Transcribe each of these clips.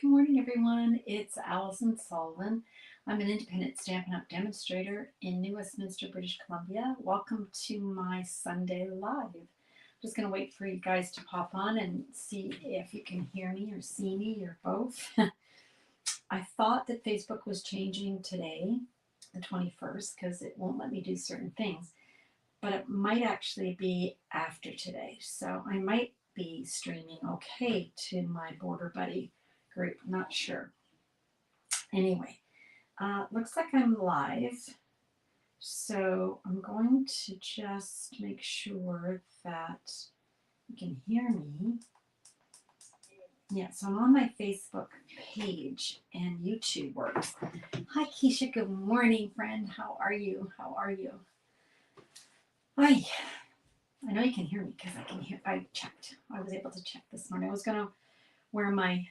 Good morning, everyone. It's Alison Sullivan. I'm an independent Stampin' Up! Demonstrator in New Westminster, British Columbia. Welcome to my Sunday Live. I'm just going to wait for you guys to pop on and see if you can hear me or see me or both. I thought that Facebook was changing today, the 21st, because it won't let me do certain things, but it might actually be after today. So I might be streaming okay to my Border Buddy group, not sure. Anyway, looks like I'm live. So I'm going to just make sure that you can hear me. Yeah, so I'm on my Facebook page and YouTube works. Hi, Keisha. Good morning, friend. How are you? How are you? Hi. I know you can hear me because I can hear. I checked. I was able to check this morning. I was going to wear my,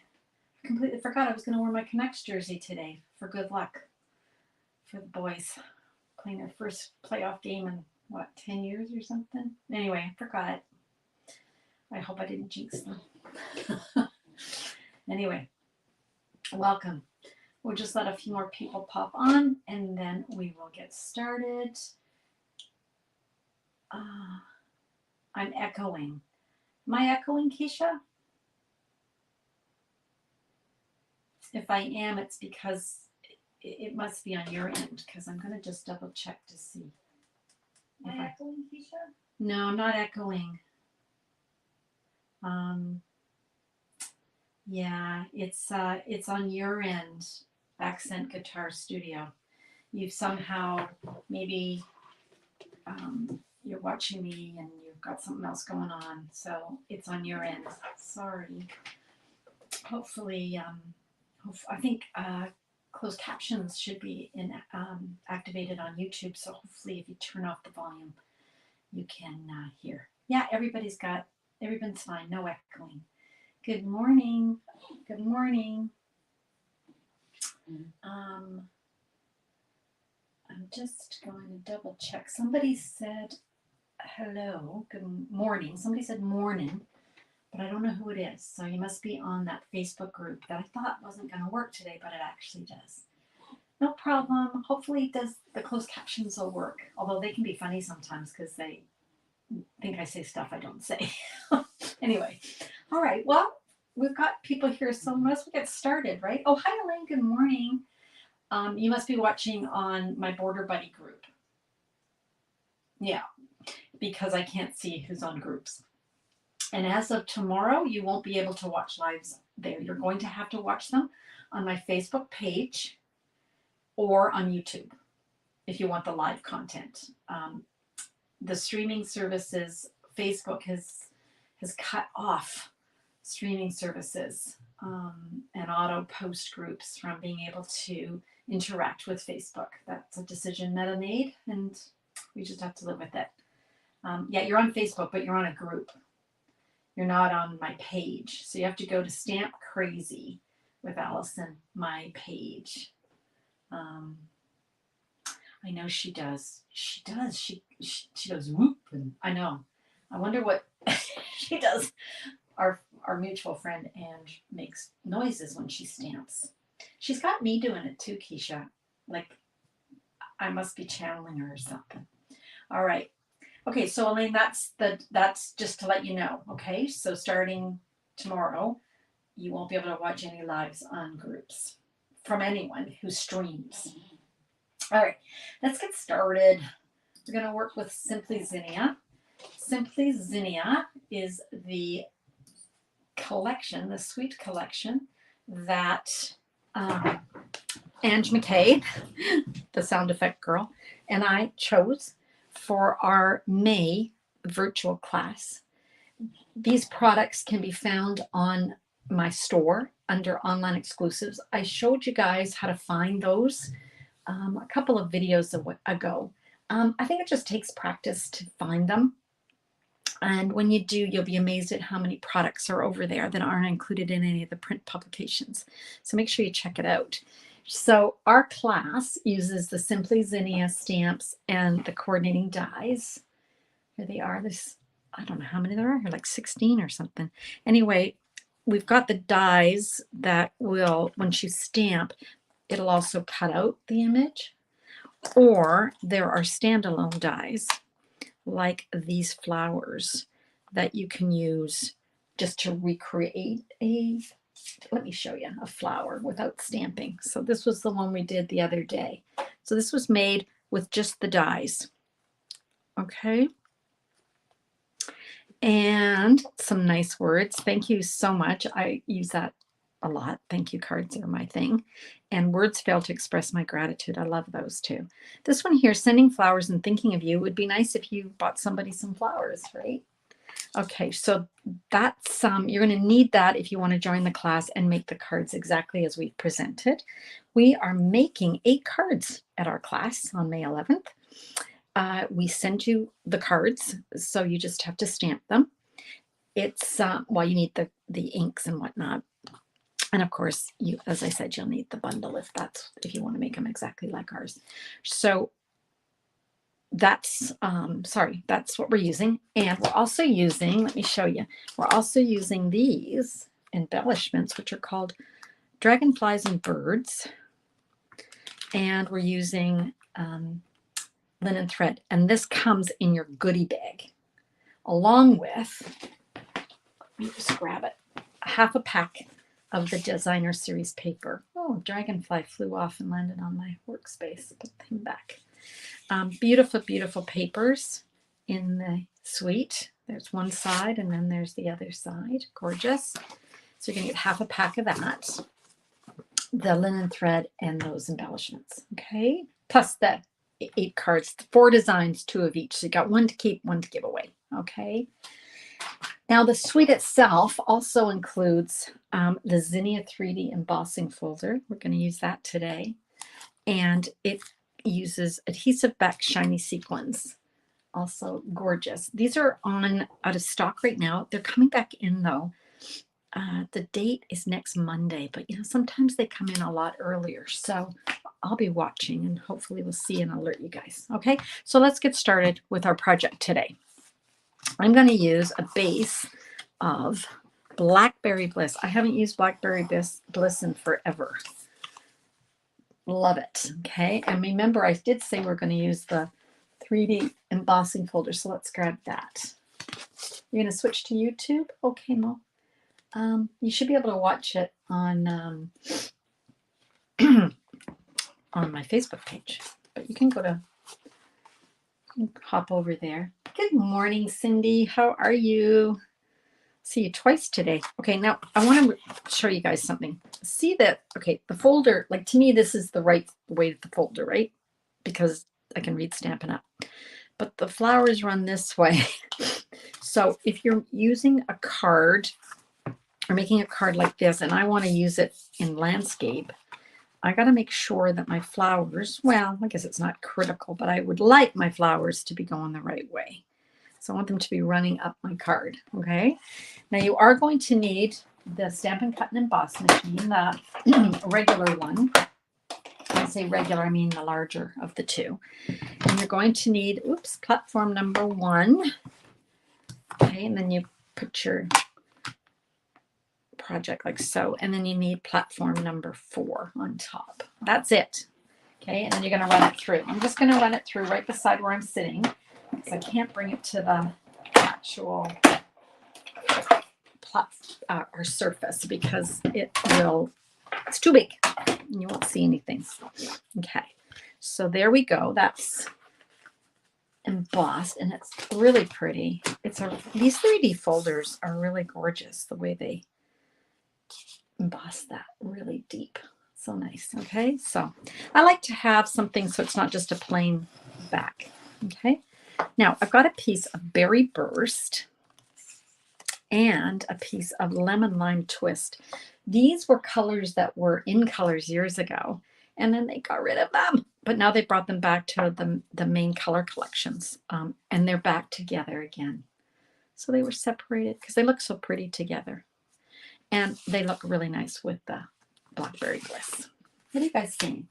completely forgot I was going to wear my Connects jersey today for good luck for the boys playing their first playoff game in, 10 years or something? Anyway, I forgot. I hope I didn't jinx them. Anyway, welcome. We'll just let a few more people pop on and then we will get started. I'm echoing. Am I echoing, Keisha? If I am, it's because it must be on your end, because I'm going to just double check to see. Am I echoing, Keisha? No, I'm not echoing. Yeah, it's on your end, Accent Guitar Studio. You've somehow, maybe you're watching me and you've got something else going on, so it's on your end. Sorry. Hopefully, I think closed captions should be activated on YouTube, so hopefully if you turn off the volume, you can hear. Yeah, everybody's fine, no echoing. Good morning. Good morning. I'm just going to double check. Somebody said hello, good morning. Somebody said morning, but I don't know who it is. So you must be on that Facebook group that I thought wasn't going to work today, but it actually does. No problem. Hopefully the closed captions will work, although they can be funny sometimes because they think I say stuff I don't say. Anyway, all right. Well, we've got people here, so let's get started, right? Oh, hi, Elaine. Good morning. You must be watching on my Border Buddy group. Yeah, because I can't see who's on groups. And as of tomorrow, you won't be able to watch lives there. You're going to have to watch them on my Facebook page or on YouTube if you want the live content. The streaming services, Facebook has cut off streaming services and auto post groups from being able to interact with Facebook. That's a decision Meta made, and we just have to live with it. Yeah, you're on Facebook, but you're on a group. You're not on my page. So you have to go to Stamp Crazy with Alison, my page. I know she does. She does. She does whoop. And I know. I wonder what she does. Our mutual friend Ange makes noises when she stamps. She's got me doing it too, Keisha. Like I must be channeling her or something. All right. Okay, so Elaine, that's just to let you know. Okay, so starting tomorrow, you won't be able to watch any lives on groups from anyone who streams. All right, let's get started. We're going to work with Simply Zinnia. Simply Zinnia is the collection, the suite collection that Ange McKay, the sound effect girl, and I chose for our May virtual class. These products can be found on my store under online exclusives. I showed you guys how to find those a couple of videos ago. I think it just takes practice to find them. And when you do, you'll be amazed at how many products are over there that aren't included in any of the print publications. So make sure you check it out. So our class uses the Simply Zinnia stamps and the coordinating dies. Here they are. I don't know how many there are here, like 16 or something. Anyway, we've got the dies that will, once you stamp, it'll also cut out the image. Or there are standalone dies like these flowers that you can use just to recreate a, let me show you, a flower without stamping. So this was the one we did the other day. So this was made with just the dies. Okay. And some nice words. Thank you so much. I use that a lot. Thank you cards are my thing. And words fail to express my gratitude. I love those too. This one here, sending flowers and thinking of you, would be nice if you bought somebody some flowers, right? Okay, so that's you're going to need that if you want to join the class and make the cards exactly as we've presented. We are making 8 cards at our class on May 11th. We send you the cards, so you just have to stamp them. It's well, you need the inks and whatnot, and of course, you, as I said, you'll need the bundle if you want to make them exactly like ours. So that's that's what we're using, and we're also using. Let me show you. We're also using these embellishments, which are called dragonflies and birds, and we're using linen thread, and this comes in your goodie bag along with, let me just grab it, half a pack of the designer series paper. Oh, dragonfly flew off and landed on my workspace. Put him back. Beautiful, beautiful papers in the suite. There's one side and then there's the other side. Gorgeous. So you're going to get half a pack of that, the linen thread, and those embellishments. Okay, plus the 8 cards, 4 designs, 2 of each. So you got 1 to keep, 1 to give away. Okay. Now the suite itself also includes the Zinnia 3D embossing folder. We're going to use that today. And it uses adhesive back shiny sequins. Also gorgeous. These are out of stock right now. They're coming back in though. The date is next Monday, but sometimes they come in a lot earlier. So I'll be watching and hopefully we'll see and alert you guys. Okay, so let's get started with our project today. I'm going to use a base of Blackberry Bliss. I haven't used Blackberry Bliss in forever. Love it. Okay, and remember I did say we're going to use the 3D embossing folder, so let's grab that. You're going to switch to YouTube? Okay, Mo. You should be able to watch it on on my Facebook page, but you can hop over there. Good morning, Cindy. How are you? See you twice today. Okay, now I want to show you guys something. See that? Okay, the folder, like to me, this is the right way to the folder, right? Because I can read Stampin' Up. But the flowers run this way. So if you're using a card or making a card like this, and I want to use it in landscape, I got to make sure that my flowers, well, I guess it's not critical, but I would like my flowers to be going the right way. So I want them to be running up my card, okay? Now you are going to need the Stampin' Cut and Emboss machine, the regular one. When I say regular, I mean the larger of the two. And you're going to need, platform number 1. Okay, and then you put your project like so, and then you need platform number 4 on top. That's it. Okay, and then you're going to run it through. I'm just going to run it through right beside where I'm sitting because I can't bring it to the actual or surface because it's too big and you won't see anything. Okay, so there we go. That's embossed and it's really pretty. These 3D folders are really gorgeous the way they emboss that really deep. So nice. Okay, so I like to have something so it's not just a plain back. Okay, now I've got a piece of Berry Burst and a piece of Lemon Lime Twist. These were colors that were in colors years ago, and then they got rid of them, but now they brought them back to the main color collections, and they're back together again. So they were separated because they look so pretty together. And they look really nice with the Blackberry Bliss. What are you guys seeing?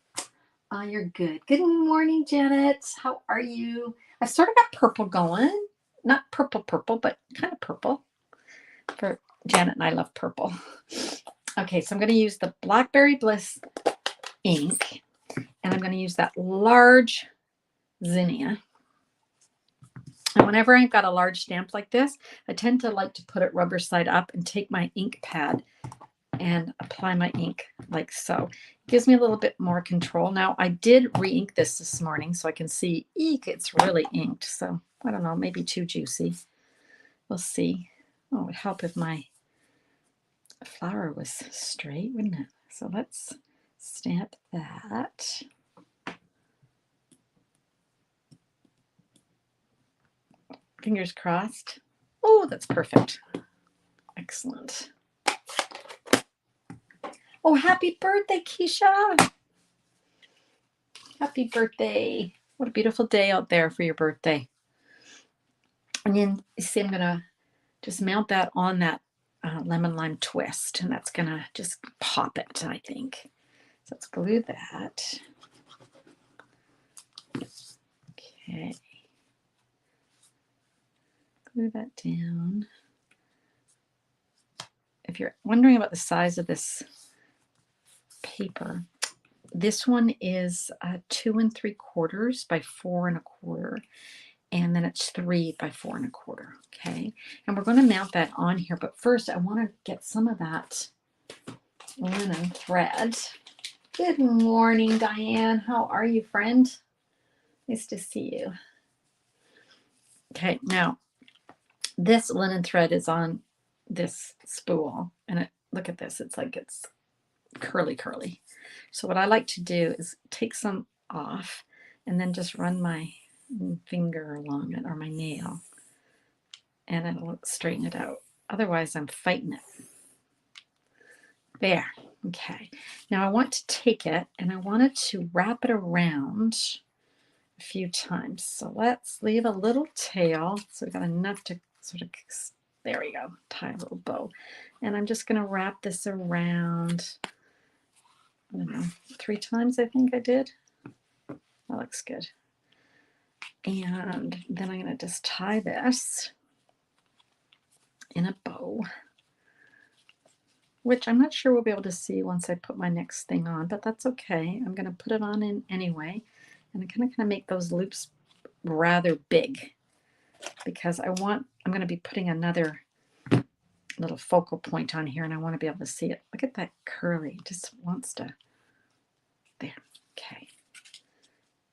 You're good. Good morning, Janet. How are you? I've sort of got purple going. Not purple, but kind of purple for Janet and I love purple. Okay, so I'm going to use the Blackberry Bliss ink, and I'm going to use that large zinnia. And whenever I've got a large stamp like this, I tend to like to put it rubber side up and take my ink pad and apply my ink like so. It gives me a little bit more control. Now, I did re-ink this morning, so I can see, eek, it's really inked. So I don't know, maybe too juicy. We'll see. Oh, it would help if my flower was straight, wouldn't it? So let's stamp that. Fingers crossed. Oh, that's perfect. Excellent. Oh, happy birthday, Keisha. Happy birthday. What a beautiful day out there for your birthday. And then you see, I'm going to just mount that on that lemon lime twist, and that's going to just pop it, I think. So let's glue that. Okay. Glue that down. If you're wondering about the size of this paper, this one is 2 3/4 by 4 1/4, and then it's 3 by 4 1/4. Okay, and we're going to mount that on here, but first I want to get some of that linen thread. Good morning, Diane. How are you, friend? Nice to see you. Okay, now this linen thread is on this spool, and look at this. It's like it's curly. So what I like to do is take some off and then just run my finger along it, or my nail, and it'll straighten it out. Otherwise, I'm fighting it. There. Okay. Now I want to take it and I wanted to wrap it around a few times. So let's leave a little tail. So we've got enough to sort of, there we go, tie a little bow. And I'm just going to wrap this around, I don't know, 3 times I think I did. That looks good. And then I'm going to just tie this in a bow, which I'm not sure we'll be able to see once I put my next thing on, but that's okay. I'm going to put it on in anyway. And I'm going to make those loops rather big because I'm going to be putting another little focal point on here, and I want to be able to see it. Look at that curly, it just wants to, there, okay.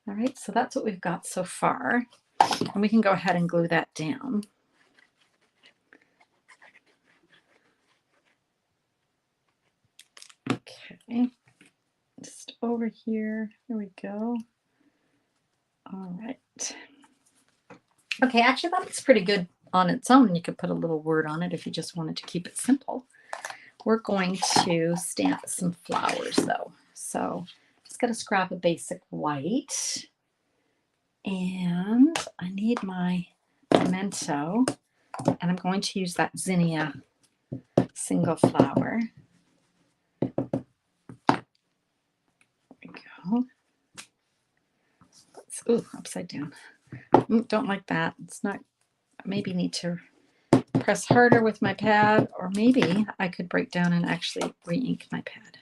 All right, so that's what we've got so far. And we can go ahead and glue that down. Okay, just over here, there we go. All right. Okay, actually that looks pretty good on its own. You could put a little word on it if you just wanted to keep it simple. We're going to stamp some flowers though. So just got to scrap a basic white. And I need my memento. And I'm going to use that zinnia single flower. There we go. Ooh, upside down. Don't like that. It's not, maybe need to press harder with my pad, or maybe I could break down and actually re-ink my pad.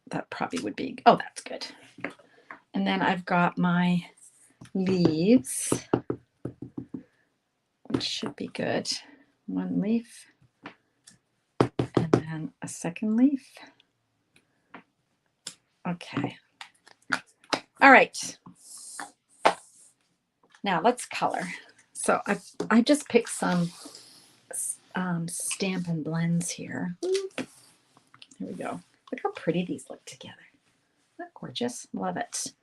That probably would be, oh, that's good. And then I've got my leaves, which should be good. 1 leaf, and then a second leaf. Okay. All right. Now let's color. So I just picked some Stampin' Blends here. Here we go. Look how pretty these look together. Isn't that gorgeous? Love it.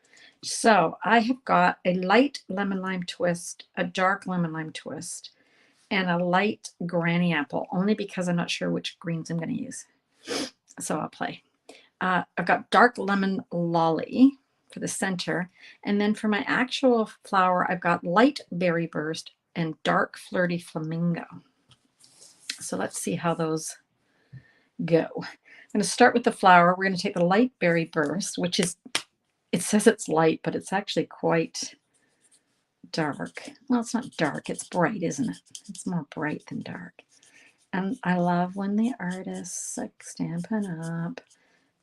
So I have got a light lemon lime twist, a dark lemon lime twist, and a light granny apple, only because I'm not sure which greens I'm going to use. So I'll play. I've got dark lemon lolly for the center. And then for my actual flower, I've got light berry burst and dark flirty flamingo. So let's see how those go. I'm going to start with the flower. We're going to take the light berry burst, which is, it says it's light, but it's actually quite dark. Well, it's not dark, it's bright, isn't it? It's more bright than dark. And I love when the artists like Stampin' Up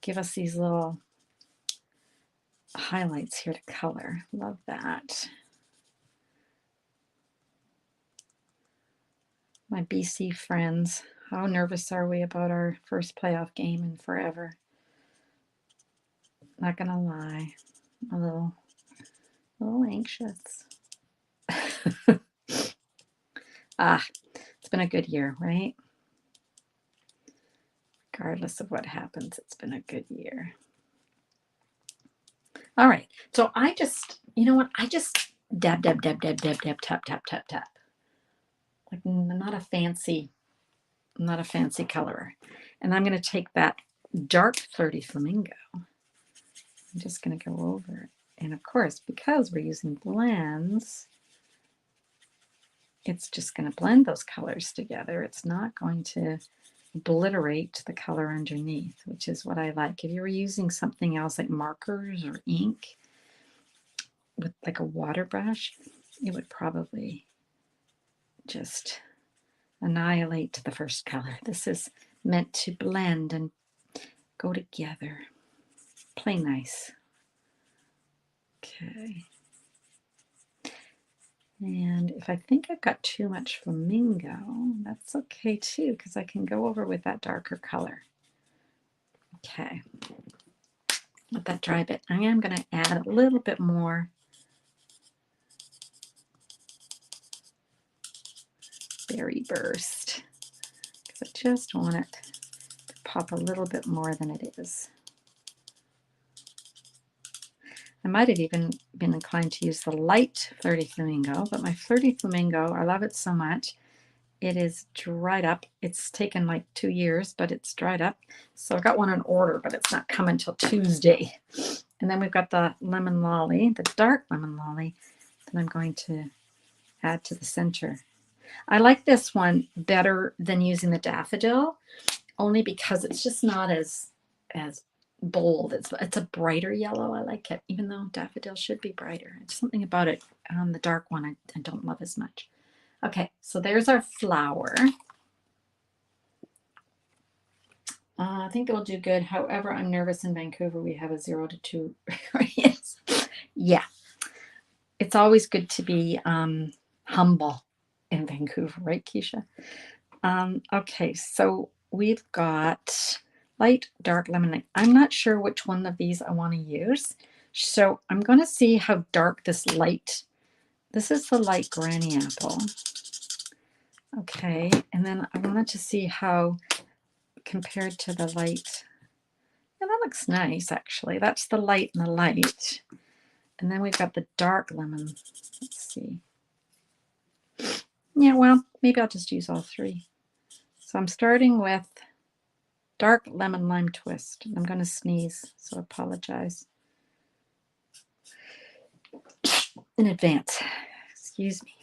give us these little highlights here to color. Love that. My BC friends, how nervous are we about our first playoff game in forever? Not gonna lie, a little anxious. It's been a good year, right? Regardless of what happens, it's been a good year. All right, so I just, you know what? I just dab, tap, tap, tap, tap. Like not a fancy colorer. And I'm going to take that dark Flirty Flamingo. I'm just going to go over it. And of course, because we're using blends, it's just going to blend those colors together. It's not going to obliterate the color underneath, which is what I like. If you were using something else like markers or ink with like a water brush, it would probably just annihilate the first color. This is meant to blend and go together. Play nice. Okay. And if I think I've got too much flamingo, that's okay too, because I can go over with that darker color. Okay. Let that dry a bit. I am going to add a little bit more Berry Burst, because I just want it to pop a little bit more than it is. I might have even been inclined to use the light Flirty Flamingo, but my Flirty Flamingo, I love it so much, it is dried up. It's taken like 2 years, but it's dried up. So I got one on order, but it's not coming until Tuesday. And then we've got the Lemon Lolly, the dark Lemon Lolly, that I'm going to add to the center. I like this one better than using the Daffodil, only because it's just not as bold. It's a brighter yellow. I like it, even though Daffodil should be brighter. It's something about it. The dark one I don't love as much. Okay, so there's our flower. I think it'll do good. However, I'm nervous in Vancouver. We have a 0 to 2 radius. Yeah, it's always good to be humble in Vancouver, right, Keisha? Okay, so we've got light, dark, lemon. I'm not sure which one of these I want to use. So I'm going to see how dark this light. This is the light Granny Apple. Okay, and then I wanted to see how compared to the light. Yeah, that looks nice, actually. That's the light and the light. And then we've got the dark lemon. Let's see. Yeah, well, maybe I'll just use all three. So I'm starting with dark lemon lime twist. I'm going to sneeze, so I apologize in advance. Excuse me.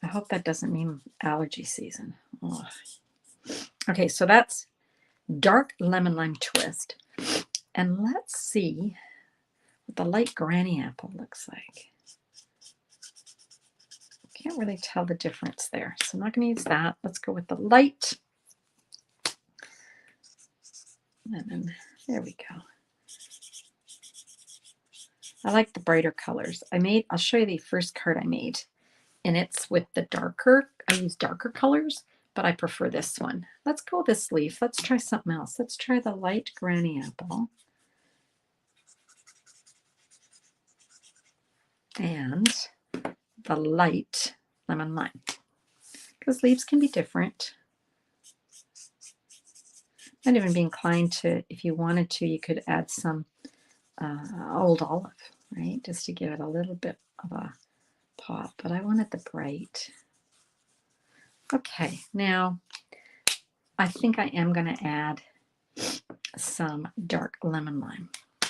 I hope that doesn't mean allergy season. Oh. Okay, so that's dark lemon lime twist. And let's see what the light Granny Apple looks like. Can't really tell the difference there, so I'm not going to use that. Let's go with the light. And then there we go. I like the brighter colors. I'll show you the first card I made, and it's with the darker. I use darker colors, but I prefer this one. Let's go with this leaf. Let's try something else. Let's try the light Granny Apple. And the light lemon lime. Because leaves can be different. I'd even be inclined to, if you wanted to, you could add some old olive, right? Just to give it a little bit of a pop. But I wanted the bright. Okay, now I think I am going to add some dark lemon lime. I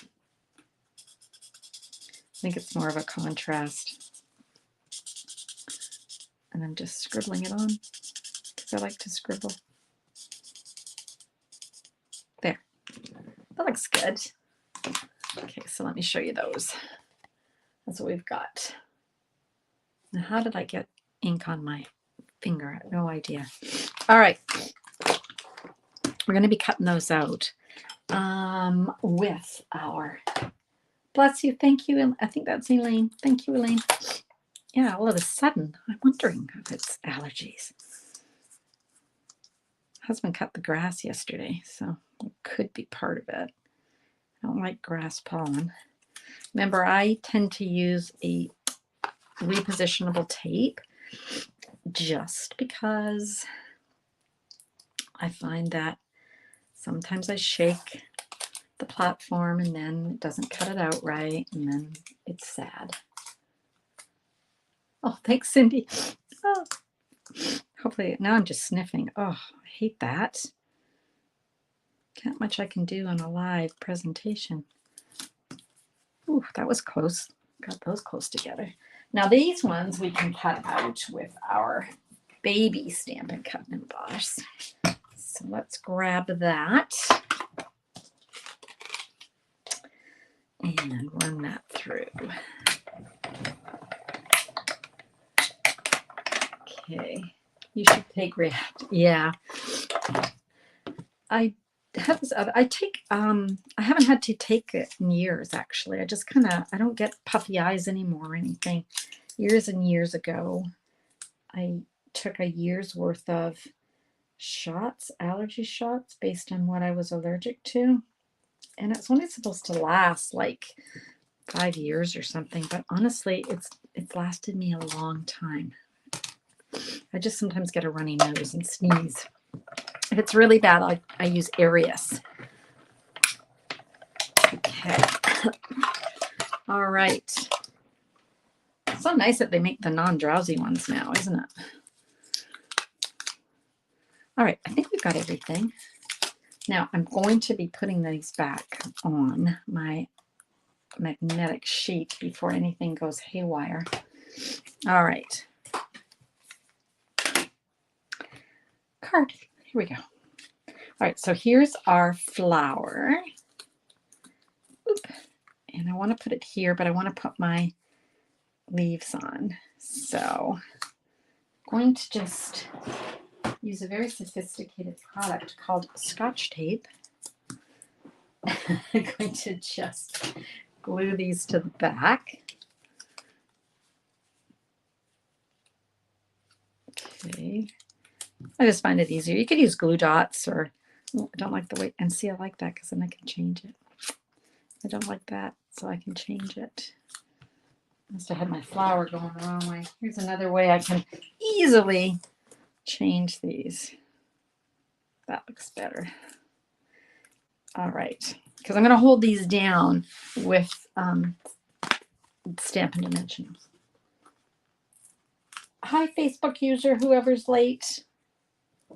think it's more of a contrast. And I'm just scribbling it on because I like to scribble. There. That looks good. Okay, so let me show you those. That's what we've got. Now, how did I get ink on my finger? I have no idea. All right. We're going to be cutting those out with our, bless you, thank you. I think that's Elaine. Thank you, Elaine. Yeah, all of a sudden, I'm wondering if it's allergies. Husband cut the grass yesterday, so it could be part of it. I don't like grass pollen. Remember, I tend to use a repositionable tape just because I find that sometimes I shake the platform and then it doesn't cut it out right, and then it's sad. Oh, thanks, Cindy. Oh, hopefully, now I'm just sniffing. Oh, I hate that. Can't much I can do on a live presentation. Ooh, that was close. Got those close together. Now these ones we can cut out with our baby Stampin' Cut and Emboss. So let's grab that and run that through. Okay, you should take React. Yeah, I have this other. I haven't had to take it in years actually. I just I don't get puffy eyes anymore or anything. Years and years ago, I took a year's worth of shots, allergy shots, based on what I was allergic to. And it's only supposed to last like 5 years or something. But honestly, it's lasted me a long time. I just sometimes get a runny nose and sneeze. If it's really bad, I use Arius. Okay. All right. It's so nice that they make the non-drowsy ones now, isn't it? All right, I think we've got everything. Now I'm going to be putting these back on my magnetic sheet before anything goes haywire. All right. Card. Here we go. All right, so here's our flower. Oop. And I want to put it here, but I want to put my leaves on. So I'm going to just use a very sophisticated product called Scotch tape. I'm going to just glue these to the back. Okay. I just find it easier. You could use glue dots, or I don't like the way, and see, I like that because then I can change it. I don't like that, so I can change it. Must have had my flower going the wrong way. Here's another way I can easily change these. That looks better. All right, because I'm going to hold these down with Stampin' Dimensionals. Hi, Facebook user, whoever's late.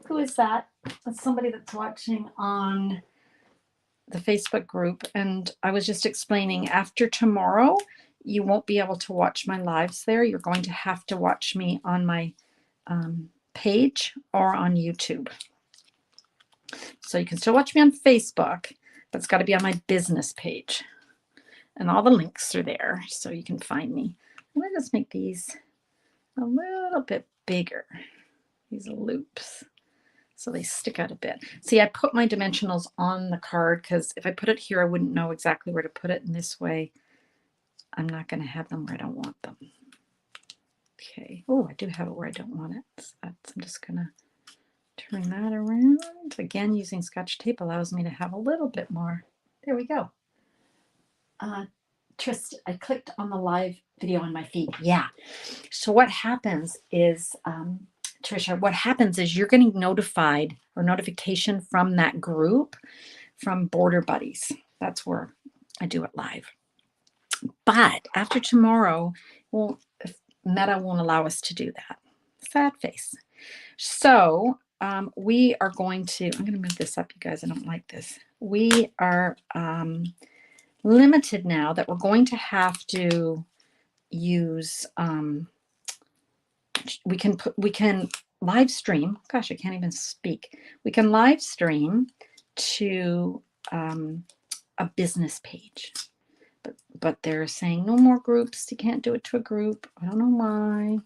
Who is that? That's somebody that's watching on the Facebook group. And I was just explaining, after tomorrow, you won't be able to watch my lives there. You're going to have to watch me on my page or on YouTube. So you can still watch me on Facebook, but it's got to be on my business page. And all the links are there, so you can find me. I'm going to just make these a little bit bigger, these loops, so they stick out a bit. See, I put my dimensionals on the card because if I put it here, I wouldn't know exactly where to put it. And this way, I'm not going to have them where I don't want them. Okay. Oh, I do have it where I don't want it. So I'm just going to turn that around. Again, using Scotch tape allows me to have a little bit more. There we go. Trist, I clicked on the live video on my feed. Yeah. So what happens is, Trisha, what happens is you're getting notified or notification from that group from Border Buddies. That's where I do it live. But after tomorrow, well, Meta won't allow us to do that. Sad face. So we are going to, I'm going to move this up, you guys. I don't like this. We are limited now that we're going to have to use, we can live stream. Gosh, I can't even speak. We can live stream to a business page. but they're saying no more groups. You can't do it to a group. I don't know why.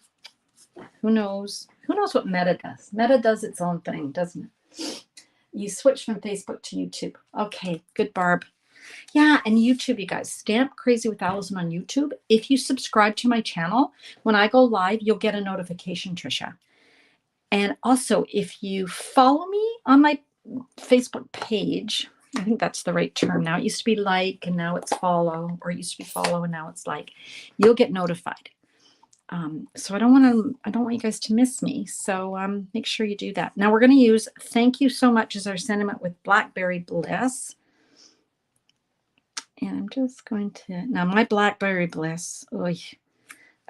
Who knows? Who knows what Meta does? Meta does its own thing, doesn't it? You switch from Facebook to YouTube. Okay, good, Barb. Yeah, and YouTube, you guys. Stamp Crazy with Alison on YouTube. If you subscribe to my channel, when I go live, you'll get a notification, Trisha. And also, if you follow me on my Facebook page, I think that's the right term now. It used to be like, and now it's follow, or it used to be follow, and now it's like. You'll get notified. So I don't want you guys to miss me. So make sure you do that. Now we're going to use "Thank You So Much" as our sentiment with Blackberry Bliss. And I'm just going to, now my Blackberry Bliss, I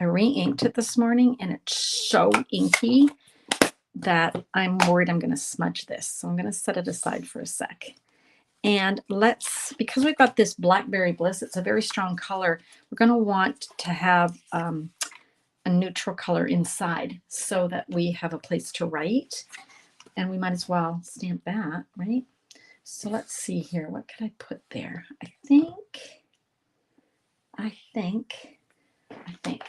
re-inked it this morning and it's so inky that I'm worried I'm going to smudge this. So I'm going to set it aside for a sec. And because we've got this Blackberry Bliss, it's a very strong color. We're going to want to have a neutral color inside so that we have a place to write. And we might as well stamp that, right? So let's see here. What could I put there? I think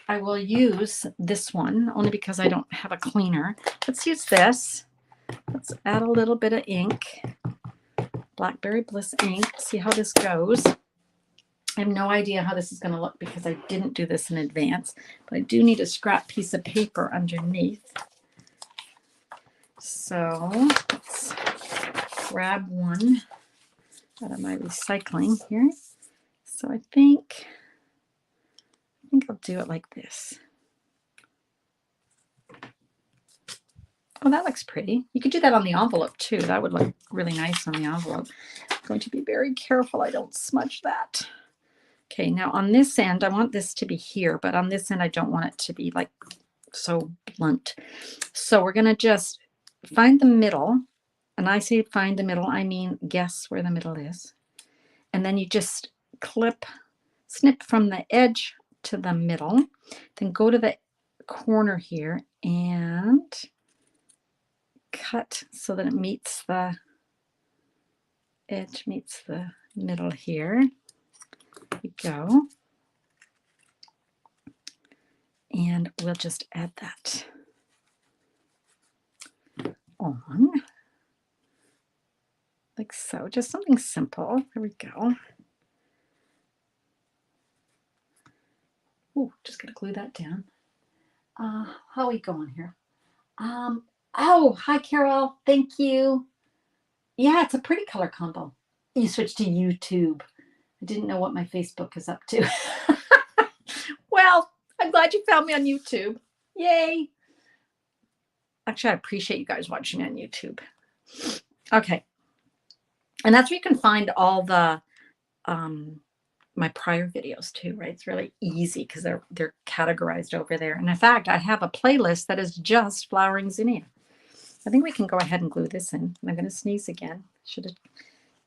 I will use this one only because I don't have a cleaner. Let's use this. Let's add a little bit of ink. Blackberry Bliss ink. See how this goes. I have no idea how this is going to look because I didn't do this in advance, but I do need a scrap piece of paper underneath. So let's grab one out of my recycling here. So I think I'll do it like this. Oh, that looks pretty. You could do that on the envelope too. That would look really nice on the envelope. I'm going to be very careful I don't smudge that. Okay, now on this end, I want this to be here, but on this end, I don't want it to be like so blunt. So we're going to just find the middle. And I say find the middle, I mean guess where the middle is. And then you just snip from the edge to the middle, then go to the corner here and cut so that it meets the edge, meets the middle here. There we go. And we'll just add that on like so, just something simple. There we go. Ooh, just gotta glue that down. How are we going here? Oh, hi, Carol. Thank you. Yeah, it's a pretty color combo. You switched to YouTube. I didn't know what my Facebook is up to. Well, I'm glad you found me on YouTube. Yay. Actually, I appreciate you guys watching me on YouTube. Okay. And that's where you can find all the my prior videos too, right? It's really easy because they're categorized over there. And in fact, I have a playlist that is just Flowering Zinnia. I think we can go ahead and glue this in. I'm going to sneeze again. Should have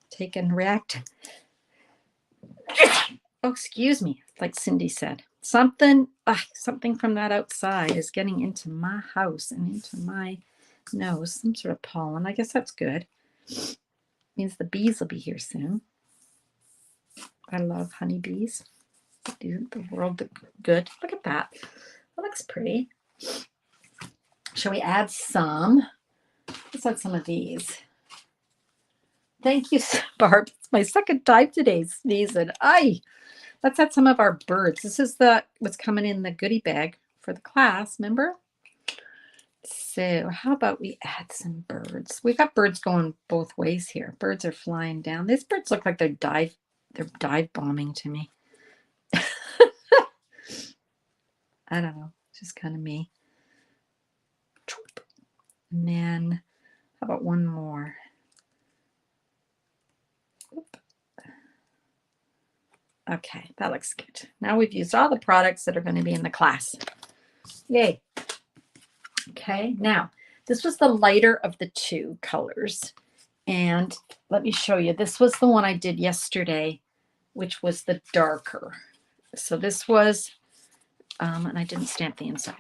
taken React. Oh, excuse me. Like Cindy said, something from that outside is getting into my house and into my nose. Some sort of pollen. I guess that's good. Means the bees will be here soon. I love honeybees. They do the world good. Look at that. That looks pretty. Shall we add some? Let's add some of these. Thank you, Barb. It's my second time today sneezing. Let's add some of our birds. This is what's coming in the goodie bag for the class, remember? So how about we add some birds? We've got birds going both ways here. Birds are flying down. These birds look like they're dive bombing to me. I don't know. It's just kind of me. And then how about one more? Okay, that looks good. Now we've used all the products that are going to be in the class. Yay. Okay, now this was the lighter of the two colors. And let me show you. This was the one I did yesterday, which was the darker. So this was, and I didn't stamp the inside.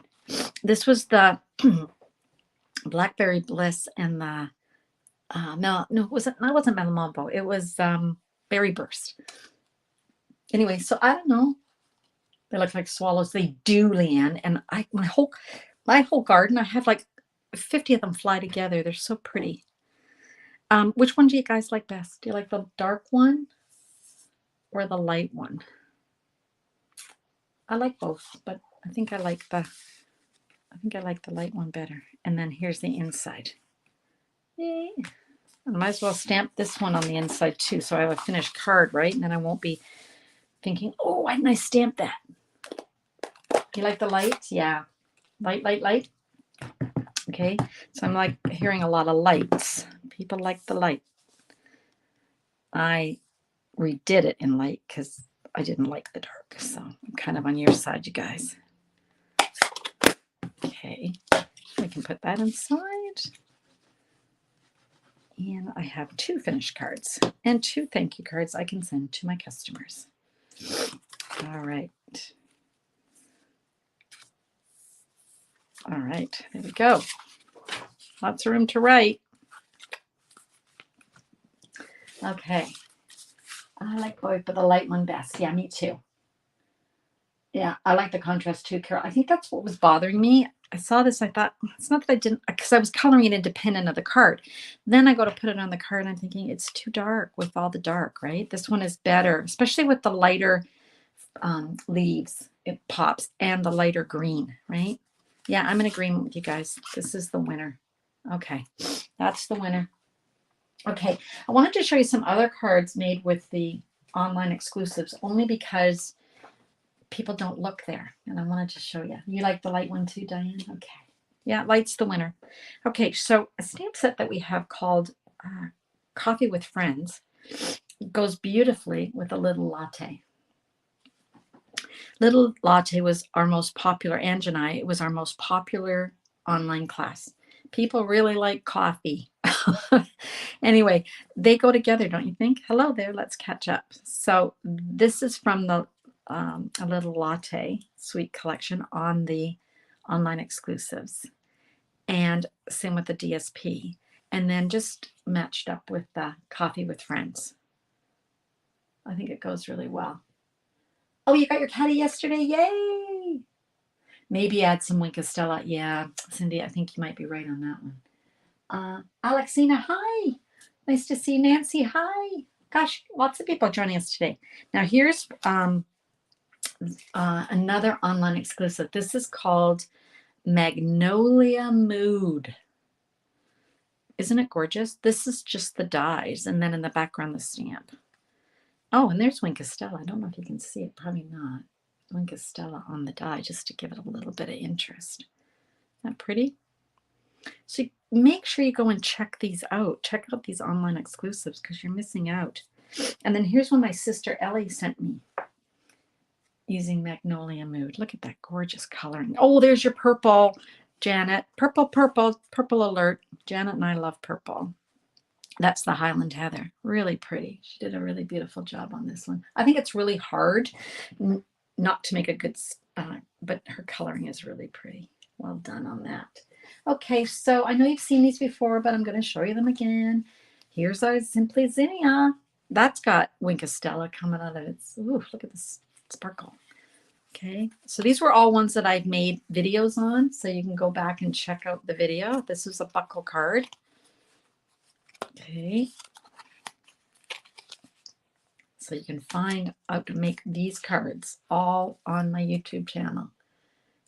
This was the Blackberry Bliss and the, no, it wasn't Melamombo. It was Berry Burst. Anyway, so I don't know. They look like swallows. They do, Leanne. And my whole garden, I have like 50 of them fly together. They're so pretty. Which one do you guys like best? Do you like the dark one or the light one? I like both, but I think I like the light one better. And then here's the inside. Yay. I might as well stamp this one on the inside too, so I have a finished card, right? And then I won't be thinking, oh, why didn't I stamp that? You like the lights? Yeah. Light, light, light. Okay. So I'm like hearing a lot of lights. People like the light. I redid it in light because I didn't like the dark. So I'm kind of on your side, you guys. Okay. We can put that inside. And I have 2 finished cards and 2 thank you cards I can send to my customers. All right. All right, there we go. Lots of room to write. Okay. I like both, but the light one best. Yeah, me too. Yeah, I like the contrast too, Carol. I think that's what was bothering me. I saw this, I thought, it's not that I didn't, because I was coloring it independent of the card. Then I go to put it on the card, and I'm thinking it's too dark with all the dark, right? This one is better, especially with the lighter leaves. It pops, and the lighter green, right? Yeah, I'm in agreement with you guys. This is the winner. Okay, that's the winner. Okay, I wanted to show you some other cards made with the online exclusives, only because people don't look there, and I wanted to show you. You like the light one too, Diane? Okay. Yeah, light's the winner. Okay, so a stamp set that we have called Coffee with Friends goes beautifully with a little latte. Little Latte was our most popular, Ange and I, it was our most popular online class. People really like coffee. Anyway, they go together, don't you think? Hello there, let's catch up. So this is from the A Little Latte Suite Collection on the online exclusives. And same with the DSP. And then just matched up with the Coffee with Friends. I think it goes really well. Oh, you got your caddy yesterday? Yay! Maybe add some Winkostella. Yeah, Cindy, I think you might be right on that one. Alexina, hi. Nice to see Nancy. Hi. Gosh, lots of people joining us today. Now here's another online exclusive. This is called Magnolia Mood. Isn't it gorgeous? This is just the dies, and then in the background, the stamp. Oh, and there's Winkostella. I don't know if you can see it. Probably not. Winkostella on the die, just to give it a little bit of interest. Isn't that pretty? So make sure you go and check these out. Check out these online exclusives because you're missing out. And then here's one my sister Ellie sent me using Magnolia Mood. Look at that gorgeous coloring. Oh, there's your purple, Janet. Purple, purple, purple alert. Janet and I love purple. That's the Highland Heather. Really pretty. She did a really beautiful job on this one. I think it's really hard not to make a good, but her coloring is really pretty. Well done on that. Okay, so I know you've seen these before, but I'm going to show you them again. Here's our Simply Zinnia. That's got Winkostella coming out of it. Ooh, look at this sparkle. Okay, so these were all ones that I've made videos on, so you can go back and check out the video. This is a buckle card. Okay, so you can find out to make these cards all on my YouTube channel.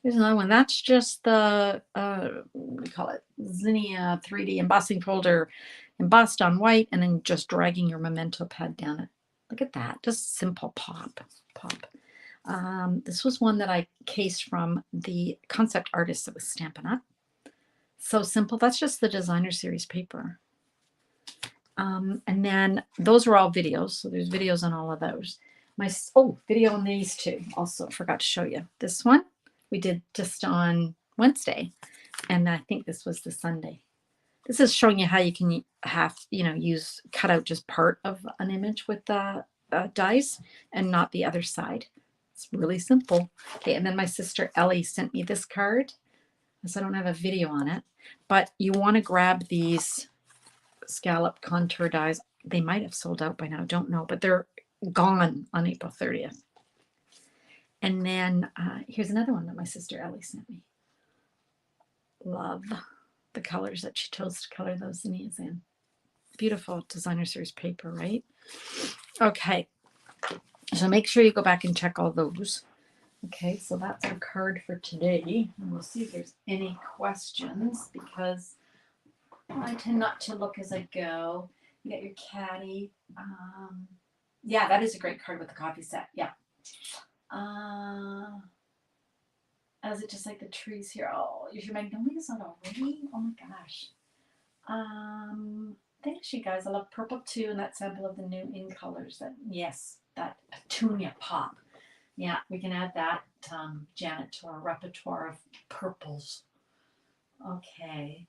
Here's another one. That's just the, what do you call it? Zinnia 3D embossing folder, embossed on white, and then just dragging your memento pad down it. Look at that. Just simple pop. This was one that I cased from the concept artist that was Stampin' Up. So simple. That's just the designer series paper. And then those were all videos. So there's videos on all of those. Video on these two. Also forgot to show you. This one we did just on Wednesday. And I think this was the Sunday. This is showing you how you can cut out just part of an image with the dies and not the other side. It's really simple. Okay, and then my sister Ellie sent me this card. So I don't have a video on it, but you want to grab these scallop contour dies. They might have sold out by now, don't know, but they're gone on April 30th. And then here's another one that my sister Ellie sent me. Love the colors that she chose to color those zinnias in. Beautiful designer series paper, right? Okay, so make sure you go back and check all those. Okay, so that's our card for today. And we'll see if there's any questions because I tend not to look as I go. You got your caddy. Yeah, that is a great card with the coffee set. Yeah. Is it just like the trees here? Oh, is your magnolias on already? Oh my gosh. Thanks, you guys. I love purple too, and that sample of the new in colors. That yes, that petunia pop. Yeah, we can add that, Janet, to our repertoire of purples. Okay.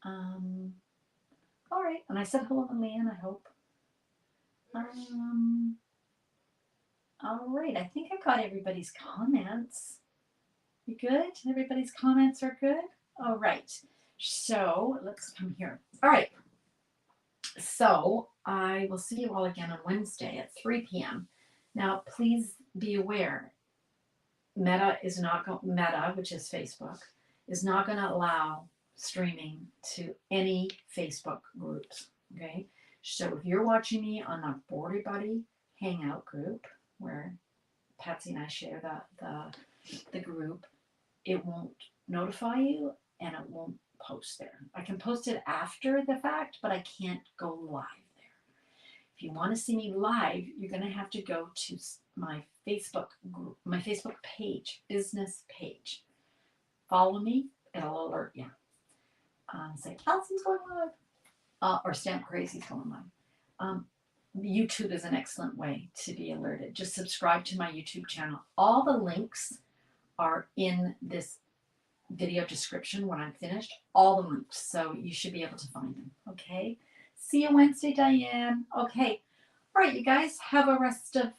All right. And I said hello to Leanne, I hope. All right. I think I got everybody's comments. You good? Everybody's comments are good? All right. So let's come here. All right. So I will see you all again on Wednesday at 3 p.m. Now, please be aware, Meta, which is Facebook, is not going to allow streaming to any Facebook groups. Okay. So if you're watching me on the Border Buddy Hangout group, where Patsy and I share the group, it won't notify you and it won't post there. I can post it after the fact, but I can't go live there. If you want to see me live, you're going to have to go to my Facebook group, my Facebook page, business page. Follow me, it'll alert you. Say, Alison's going live, or Stamp Crazy's going live. YouTube is an excellent way to be alerted. Just subscribe to my YouTube channel. All the links are in this video description when I'm finished. All the links, so you should be able to find them. Okay. See you Wednesday, Diane. Okay. All right, you guys have a rest of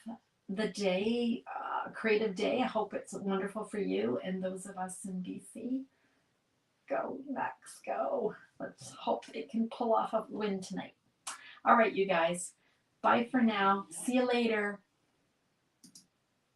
the day, creative day. I hope it's wonderful for you and those of us in BC. Go, Max, go. Let's hope they can pull off a win tonight. All right, you guys. Bye for now. See you later.